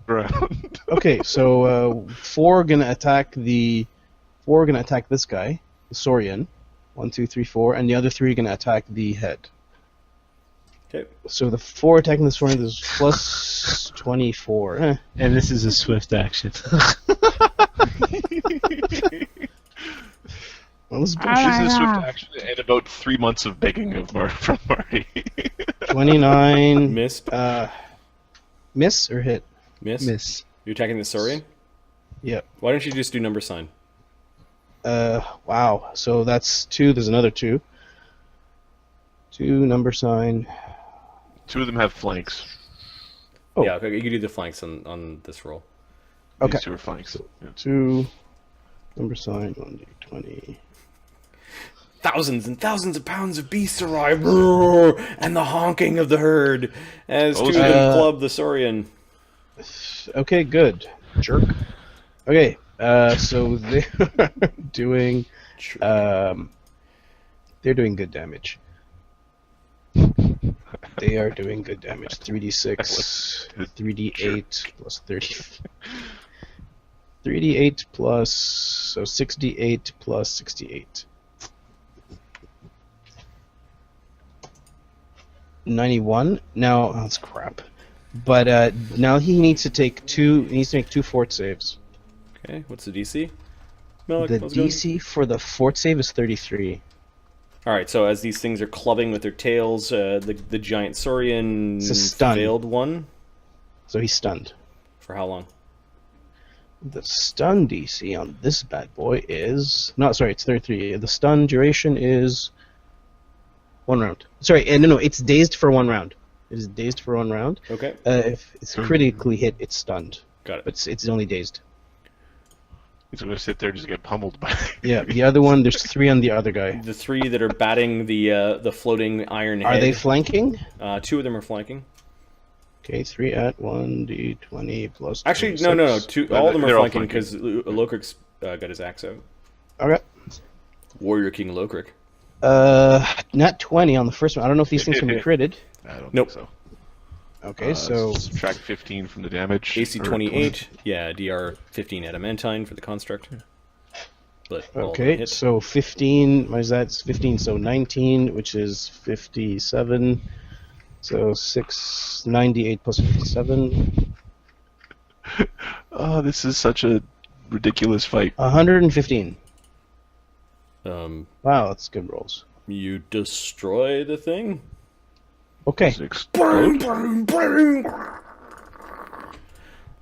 around. okay. So 4 gonna attack this guy, the Saurian. 1, 2, 3, 4, and the other 3 gonna attack the head. Okay. So the 4 attacking the Saurian is plus 24. And this is a swift action. Well, this is This bullshit. is swift action and about 3 months of begging from Marty. 29. Miss. Miss or hit? Miss. Miss. You're attacking the Saurian? Yep. Why don't you just do number sign? Wow. So that's 2. There's another 2. 2 number sign. 2 of them have flanks. Oh. Yeah, okay, you can do the flanks on this roll. Okay. These 2 are flanks. Yeah. 2 number sign. 1d20. Thousands and thousands of pounds of beasts arrive, roar, and the honking of the herd as two of them club the Saurian. Okay, good. Jerk. Okay, so they're doing they're doing good damage. They are doing good damage. 3d6, 3d8 plus 30. 3d8 plus, so 6d8 plus 68. 91. Now, oh, that's crap. But now he needs to take 2. He needs to make 2 fort saves. Okay, what's the DC? Malik, The how's it going? DC for the fort save is 33. All right, so as these things are clubbing with their tails, the giant Saurian It's a stun. failed one. So he's stunned. For how long? The stun DC on this bad boy is... No, sorry, it's 33. The stun duration is 1 round. Sorry, no, it's dazed for 1 round. It is dazed for 1 round. Okay, If it's critically hit, it's stunned. got it. But it's only dazed. He's going to sit there and just get pummeled by Yeah, the other one, there's 3 on the other guy. The 3 that are batting the floating iron head. Are they flanking? 2 of them are flanking. Okay, 3 at 1d20 plus. Actually, 26. no. All of them are They're all flanking because Lokrik's got his axe out. Okay. Warrior King Lokrik. Not 20 on the first one. I don't know if these things can be critted. I don't Nope. think so. Okay, so Subtract 15 from the damage. AC or 28, yeah, DR 15 adamantine for the construct. But all of them okay, hit. so 15. What is that? It's 15. So 19, which is 57. So 698 plus 57. Oh, this is such a ridiculous fight. 115. Um, Wow, that's good rolls. you destroy the thing. Okay. Does it explode?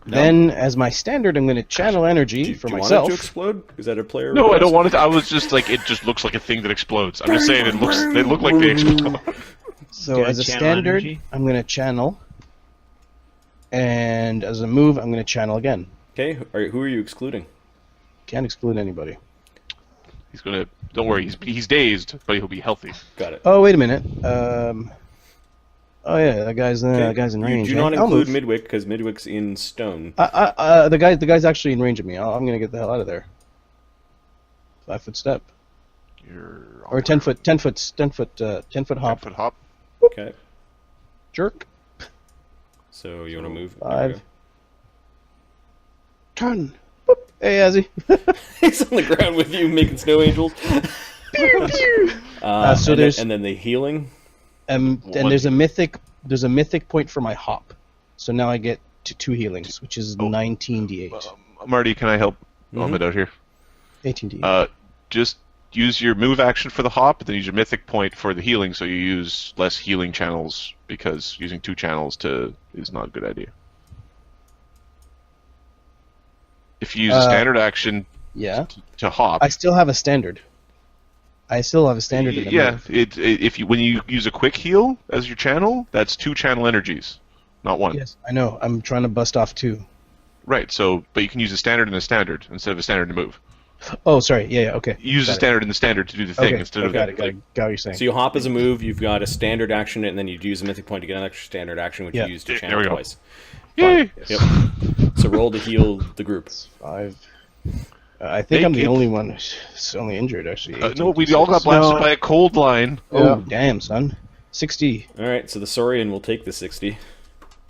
Then, as my standard, I'm going to channel energy for do you myself. want it to explode? Is that a player? No, I request? don't want it. I was just like, it just looks like a thing that explodes. I'm just saying, they look like they explode. So Gonna as a channel standard, energy? I'm going to channel. And as a move, I'm going to channel again. Okay, who are you excluding? Can't exclude anybody. He's gonna. Don't worry. He's dazed, but he'll be healthy. Got it. Oh, wait a minute. Oh yeah, that guy's in You range. do not I'll include move. Midwick because Midwick's in stone. The guy's actually in range of me. I'm gonna get the hell out of there. 5-foot step You're or 10 foot hop. 10-foot hop. Okay, Jerk. so you want to move? 5. Turn. Boop. Hey, Azzy. He's on the ground with you, making snow angels. Pew, pew. So and there's then, and then the healing. and there's a mythic point for my hop. So now I get to 2 healings, which is 19d8. Marty, can I help Mhm. Mohammed out here? 18d8. Just use your move action for the hop, then use your mythic point for the healing, so you use less healing channels, because using 2 channels is not a good idea. If you use a standard action Yeah. to hop, I still have a standard. In the yeah, move. if you when you use a quick heal as your channel, that's 2 channel energies, not 1. Yes, I know. I'm trying to bust off 2. Right. So, but you can use a standard and a standard instead of a standard and a move. Oh, sorry. Yeah, okay. Use a Got it. standard and the standard to do the thing Okay, instead of got it. like, Got what you're saying. So you hop as a move. You've got a standard action, and then you use a mythic point to get an extra standard action, which Yeah. you use to There channel we go. twice. Yay! Yep. So roll to heal the group. 5. I think I'm the Naked. only one who's only injured, actually. No, we all got blasted No. by a cold line. Oh, damn, son. 60. All right, so the Saurian will take the 60.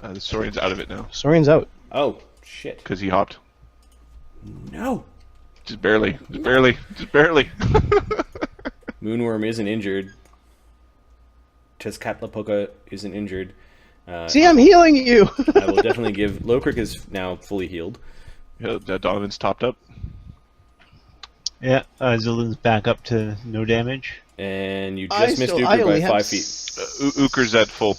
The Saurian's out of it now Saurian's out. Oh shit! because he hopped. No. Just barely. Just barely. Moonworm isn't injured. Tezcatlipoca isn't injured. See, I'm healing you! I will definitely give. Lokrik is now fully healed. Yeah, Donovan's topped up. Yeah, Zildan's back up to no damage. And you I just missed still- I Uker only by have 5 feet. Uker's at full.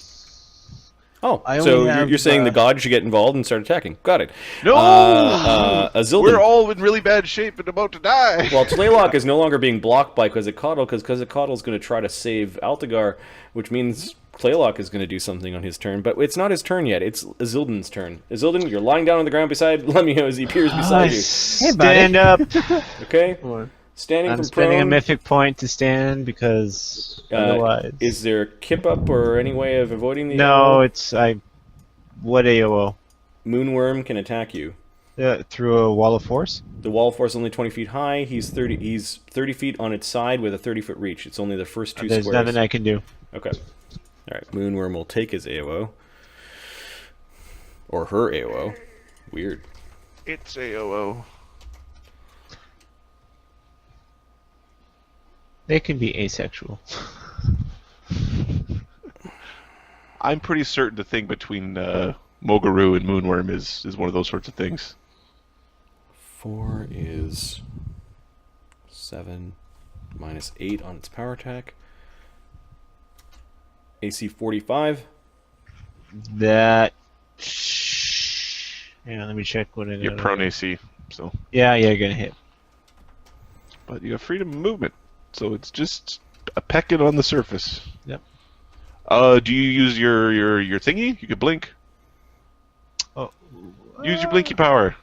Oh, I so only you're have, saying the god should get involved and start attacking. Got it. No! Azildan. We're all in really bad shape and about to die. Well, Tlaylock is no longer being blocked by Quetzalcoatl because Quetzalcoatl is going to try to save Altagar, which means Tlaylock is going to do something on his turn. But it's not his turn yet. It's Azildan's turn. Azildan, you're lying down on the ground beside Lemio as he appears beside you. Stand up. Okay? Standing I'm from spending a prone. mythic point to stand because otherwise. Is there a kip up or any way of avoiding the No, AOO? it's what AOO? Moonworm can attack you. Through a wall of force. The wall of force is only 20 feet high. He's 30 feet on its side with a 30-foot reach. It's only the first 2 There's squares. nothing I can do. Okay. All right. Moonworm will take his AOO. Or her AOO. Weird. It's AOO. They can be asexual. I'm pretty certain the thing between Mogaru and Moon Worm is one of those sorts of things. 4 is 7 minus 8 on its power attack. AC 45. That. Hang on, let me check what I got. You're prone AC, so. Yeah, you're gonna hit. But you have freedom of movement, so it's just a pecking on the surface. Yep. Do you use your thingy? You could blink. Oh. Use your blinky power.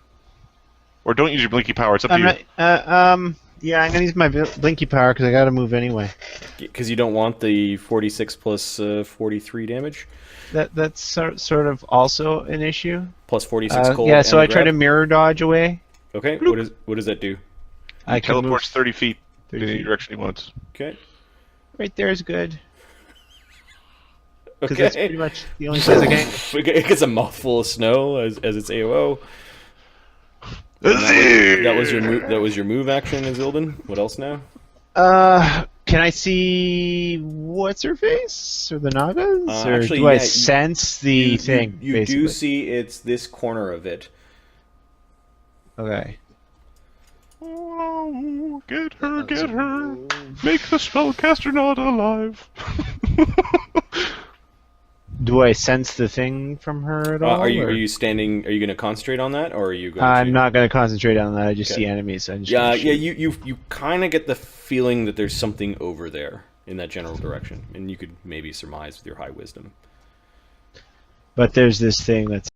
Or don't use your blinky power. It's up to you. Yeah, I'm gonna use my blinky power because I gotta move anyway. Because you don't want the 46 plus 43 damage. That's sort of also an issue. Plus 46 cold. Yeah, so and I try to grab. mirror dodge away. Okay, what does that do? I can move Teleports 30 feet 30 in any feet. direction he wants. Okay. right there is good. Because that's Okay. pretty much the only place I can. It gets a mouthful of snow as its AOO. That was your move. That was your move action, Azildan. What else now? Can I see what's her face or the Nagas, or actually, do I yeah, sense the thing? You basically? do see it's this corner of it. Okay. Oh, get her, get her. Make the spellcaster not alive. Do I sense the thing from her at all? Are you or- are you standing? Are you going to concentrate on that, or are you going? I'm to... not going to concentrate on that. I just Okay. see enemies. So I'm just Yeah, gonna yeah. shoot. You kind of get the feeling that there's something over there in that general direction, and you could maybe surmise with your high wisdom. But there's this thing that's